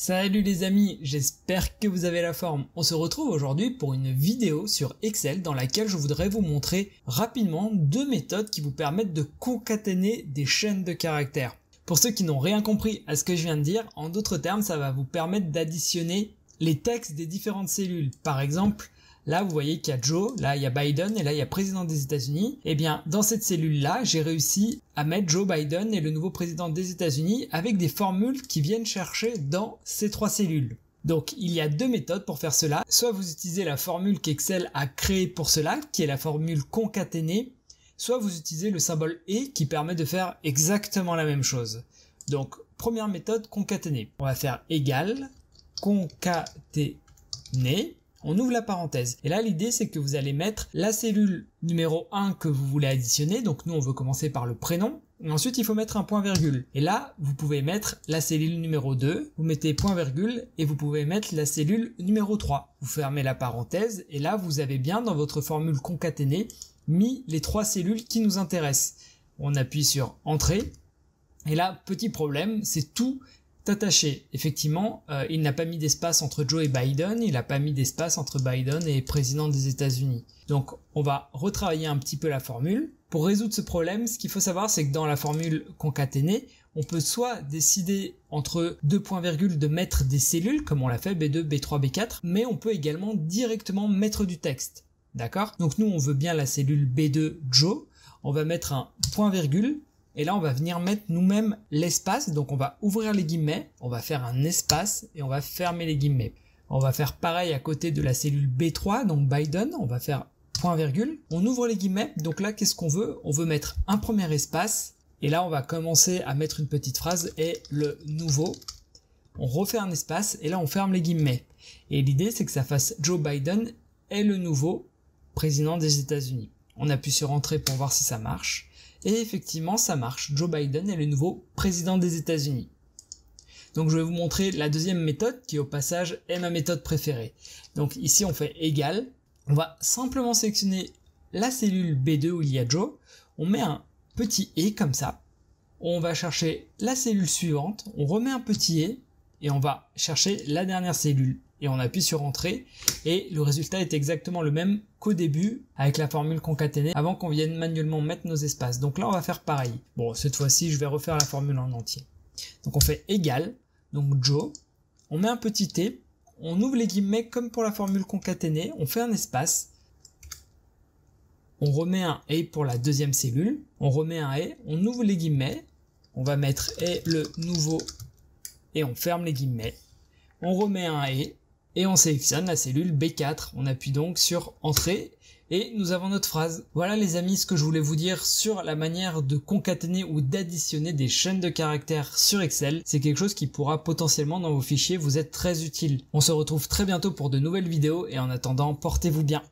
Salut les amis, j'espère que vous avez la forme. On se retrouve aujourd'hui pour une vidéo sur Excel dans laquelle je voudrais vous montrer rapidement deux méthodes qui vous permettent de concaténer des chaînes de caractères. Pour ceux qui n'ont rien compris à ce que je viens de dire, en d'autres termes, ça va vous permettre d'additionner les textes des différentes cellules. Par exemple, là vous voyez qu'il y a Joe, là il y a Biden et là il y a président des États-Unis. Et bien dans cette cellule-là, j'ai réussi à mettre Joe Biden et le nouveau président des États-Unis avec des formules qui viennent chercher dans ces trois cellules. Donc il y a deux méthodes pour faire cela. Soit vous utilisez la formule qu'Excel a créée pour cela, qui est la formule concaténée, soit vous utilisez le symbole et qui permet de faire exactement la même chose. Donc première méthode, concaténer. On va faire égal, concaténer. On ouvre la parenthèse. Et là, l'idée, c'est que vous allez mettre la cellule numéro 1 que vous voulez additionner. Donc, nous, on veut commencer par le prénom. Et ensuite, il faut mettre un point virgule. Et là, vous pouvez mettre la cellule numéro 2. Vous mettez point virgule et vous pouvez mettre la cellule numéro 3. Vous fermez la parenthèse. Et là, vous avez bien, dans votre formule concaténée, mis les trois cellules qui nous intéressent. On appuie sur Entrée. Et là, petit problème, c'est tout attaché. Effectivement, il n'a pas mis d'espace entre Joe et Biden, il n'a pas mis d'espace entre Biden et président des États-Unis. Donc on va retravailler un petit peu la formule. Pour résoudre ce problème, ce qu'il faut savoir, c'est que dans la formule concaténée, on peut soit décider entre deux points virgules de mettre des cellules, comme on l'a fait, B2, B3, B4, mais on peut également directement mettre du texte. D'accord? Donc nous, on veut bien la cellule B2 Joe, on va mettre un point virgule, et là, on va venir mettre nous-mêmes l'espace. Donc, on va ouvrir les guillemets, on va faire un espace et on va fermer les guillemets. On va faire pareil à côté de la cellule B3, donc Biden. On va faire point virgule. On ouvre les guillemets. Donc là, qu'est-ce qu'on veut? On veut mettre un premier espace. Et là, on va commencer à mettre une petite phrase et le nouveau. On refait un espace et là, on ferme les guillemets. Et l'idée, c'est que ça fasse Joe Biden est le nouveau président des États-Unis. On appuie sur Entrée pour voir si ça marche. Et effectivement, ça marche. Joe Biden est le nouveau président des États-Unis. Donc je vais vous montrer la deuxième méthode qui au passage est ma méthode préférée. Donc ici on fait égal. On va simplement sélectionner la cellule B2 où il y a Joe. On met un petit et comme ça. On va chercher la cellule suivante. On remet un petit et on va chercher la dernière cellule. Et on appuie sur Entrée et le résultat est exactement le même qu'au début avec la formule concaténée avant qu'on vienne manuellement mettre nos espaces. Donc là on va faire pareil. Bon, cette fois-ci je vais refaire la formule en entier. Donc on fait égal, donc Joe, on met un petit t, on ouvre les guillemets comme pour la formule concaténée, on fait un espace, on remet un et pour la deuxième cellule, on remet un et, on ouvre les guillemets, on va mettre et le nouveau et on ferme les guillemets, on remet un et on sélectionne la cellule B4. On appuie donc sur Entrée et nous avons notre phrase. Voilà les amis ce que je voulais vous dire sur la manière de concaténer ou d'additionner des chaînes de caractères sur Excel. C'est quelque chose qui pourra potentiellement dans vos fichiers vous être très utile. On se retrouve très bientôt pour de nouvelles vidéos et en attendant, portez-vous bien.